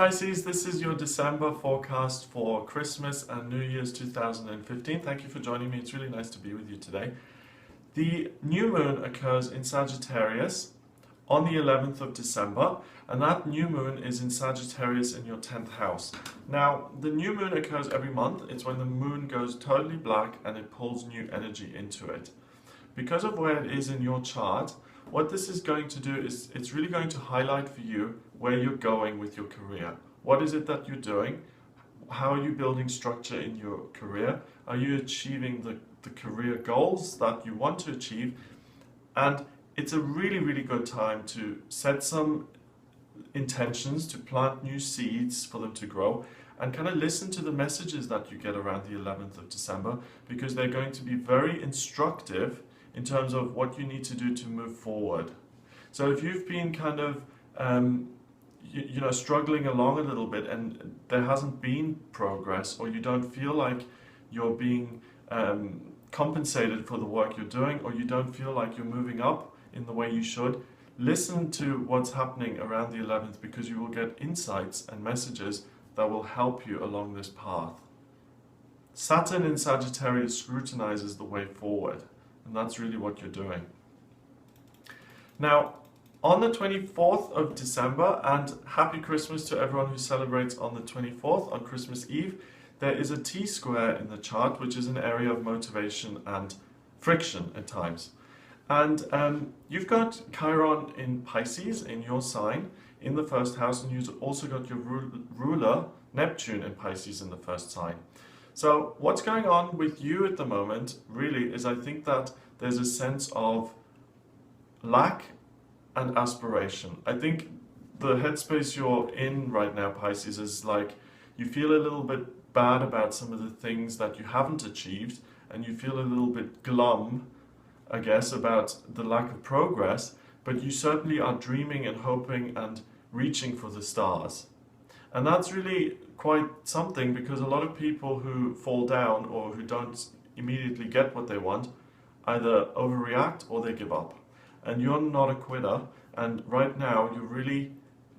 Pisces, this is your December forecast for Christmas and New Year's 2015. Thank you for joining me. It's really nice to be with you today. The new moon occurs in Sagittarius on the 11th of December, and that new moon is in Sagittarius in your 10th house. Now, the new moon occurs every month. It's when the moon goes totally black and it pulls new energy into it. Because of where it is in your chart, what this is going to do is it's really going to highlight for you where you're going with your career. What is it that you're doing? How are you building structure in your career? Are you achieving the career goals that you want to achieve? And it's a really, really good time to set some intentions, to plant new seeds for them to grow, and kind of listen to the messages that you get around the 11th of December, because they're going to be very instructive in terms of what you need to do to move forward. So if you've been kind of struggling along a little bit and there hasn't been progress, or you don't feel like you're being compensated for the work you're doing, or you don't feel like you're moving up in the way you should, listen to what's happening around the 11th, because you will get insights and messages that will help you along this path. Saturn in Sagittarius scrutinizes the way forward, and that's really what you're doing. Now, on the 24th of December, and happy Christmas to everyone who celebrates on the 24th, on Christmas Eve, there is a T-square in the chart, which is an area of motivation and friction at times. And you've got Chiron in Pisces, in your sign, in the first house, and you've also got your ruler, Neptune, in Pisces in the first sign. So what's going on with you at the moment, really, is I think that there's a sense of lack and aspiration. I think the headspace you're in right now, Pisces, is like you feel a little bit bad about some of the things that you haven't achieved, and you feel a little bit glum, I guess, about the lack of progress, but you certainly are dreaming and hoping and reaching for the stars. And that's really quite something, because a lot of people who fall down or who don't immediately get what they want either overreact or they give up. And you're not a quitter, and right now you're really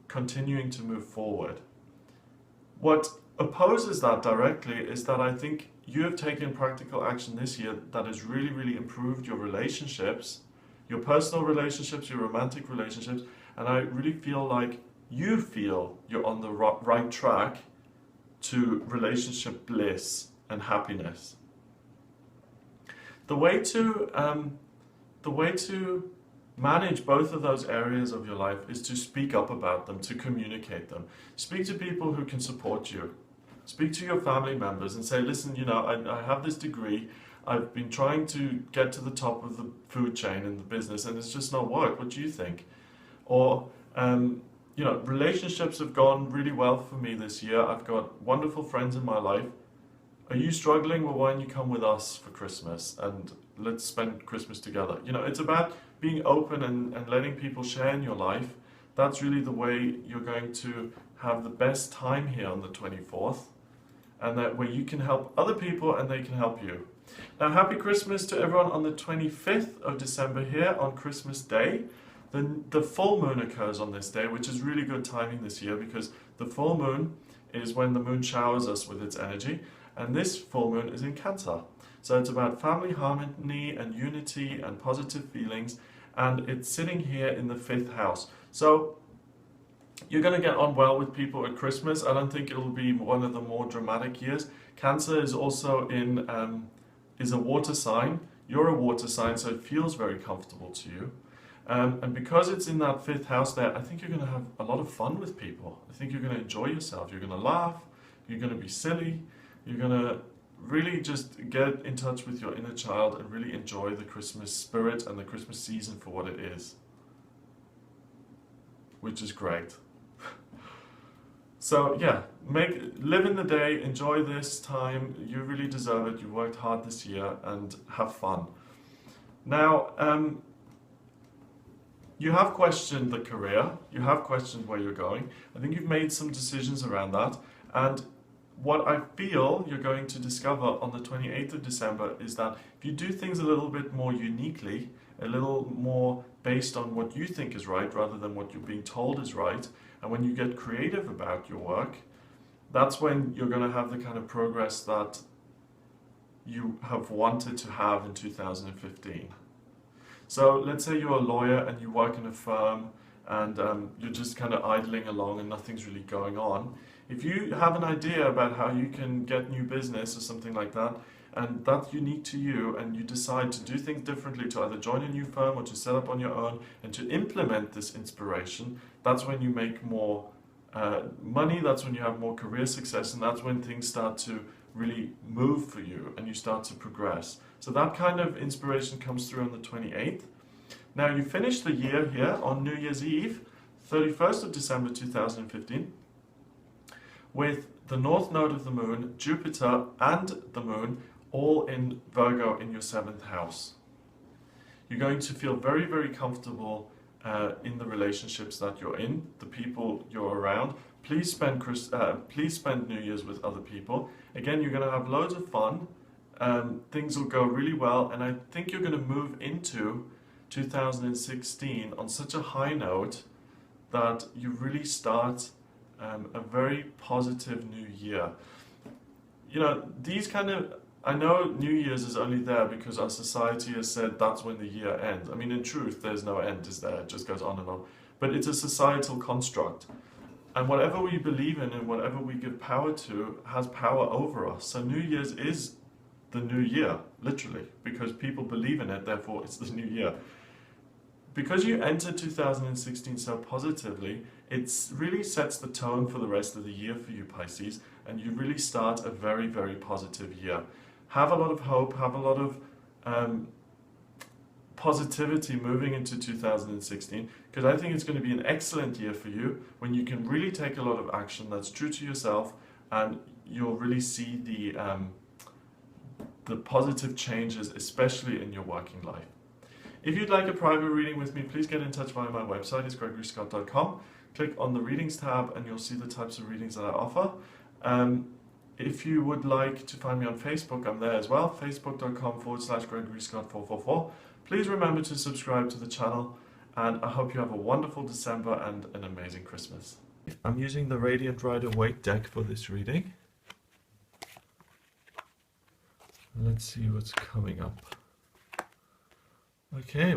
continuing to move forward. What opposes that directly is that I think you have taken practical action this year that has really, really improved your relationships, your personal relationships, your romantic relationships, and I really feel like you feel you're on the right track to relationship bliss and happiness. The way to manage both of those areas of your life is to speak up about them, to communicate them. Speak to people who can support you. Speak to your family members and say, listen, I have this degree, I've been trying to get to the top of the food chain in the business and it's just not worked. What do you think? Or, relationships have gone really well for me this year. I've got wonderful friends in my life. Are you struggling? Well, why don't you come with us for Christmas and let's spend Christmas together? It's about being open and letting people share in your life. That's really the way you're going to have the best time here on the 24th, and that way you can help other people and they can help you. Now, happy Christmas to everyone on the 25th of December here on Christmas Day. The full moon occurs on this day, which is really good timing this year, because the full moon is when the moon showers us with its energy, and this full moon is in Cancer. So it's about family harmony and unity and positive feelings, and it's sitting here in the 5th house. So you're going to get on well with people at Christmas. I don't think it'll be one of the more dramatic years. Cancer is also is a water sign. You're a water sign, so it feels very comfortable to you. And because it's in that 5th house there, I think you're going to have a lot of fun with people. I think you're going to enjoy yourself. You're going to laugh. You're going to be silly. You're going to really just get in touch with your inner child and really enjoy the Christmas spirit and the Christmas season for what it is, which is great. So yeah, live in the day, enjoy this time. You really deserve it. You worked hard this year, and have fun. Now, you have questioned the career. You have questioned where you're going. I think you've made some decisions around that, and what I feel you're going to discover on the 28th of December is that if you do things a little bit more uniquely, a little more based on what you think is right rather than what you're being told is right, and when you get creative about your work, that's when you're going to have the kind of progress that you have wanted to have in 2015. So let's say you're a lawyer and you work in a firm and you're just kind of idling along and nothing's really going on. If you have an idea about how you can get new business or something like that, and that's unique to you, and you decide to do things differently, to either join a new firm or to set up on your own and to implement this inspiration, that's when you make more money, that's when you have more career success, and that's when things start to really move for you and you start to progress. So that kind of inspiration comes through on the 28th. Now you finish the year here on New Year's Eve, 31st of December 2015, with the north node of the moon, Jupiter and the moon all in Virgo in your 7th house. You're going to feel very, very comfortable in the relationships that you're in, the people you're around. Please spend New Year's with other people. Again, you're going to have loads of fun. Things will go really well, and I think you're going to move into 2016 on such a high note that you really start a very positive new year. You know, these kind of, I know New Year's is only there because our society has said that's when the year ends. I mean, in truth, there's no end, is there? It just goes on and on. But it's a societal construct. And whatever we believe in and whatever we give power to has power over us. So New Year's is the new year, literally, because people believe in it, therefore it's the new year. Because you enter 2016 so positively, it really sets the tone for the rest of the year for you, Pisces, and you really start a very, very positive year. Have a lot of hope, have a lot of positivity moving into 2016, because I think it's going to be an excellent year for you when you can really take a lot of action that's true to yourself, and you'll really see the positive changes, especially in your working life. If you'd like a private reading with me, please get in touch via my website. It's gregoryscott.com. Click on the readings tab and you'll see the types of readings that I offer. If you would like to find me on Facebook, I'm there as well, facebook.com/GregoryScott444. Please remember to subscribe to the channel, and I hope you have a wonderful December and an amazing Christmas. I'm using the Radiant Rider-Waite deck for this reading. Let's see what's coming up. Okay.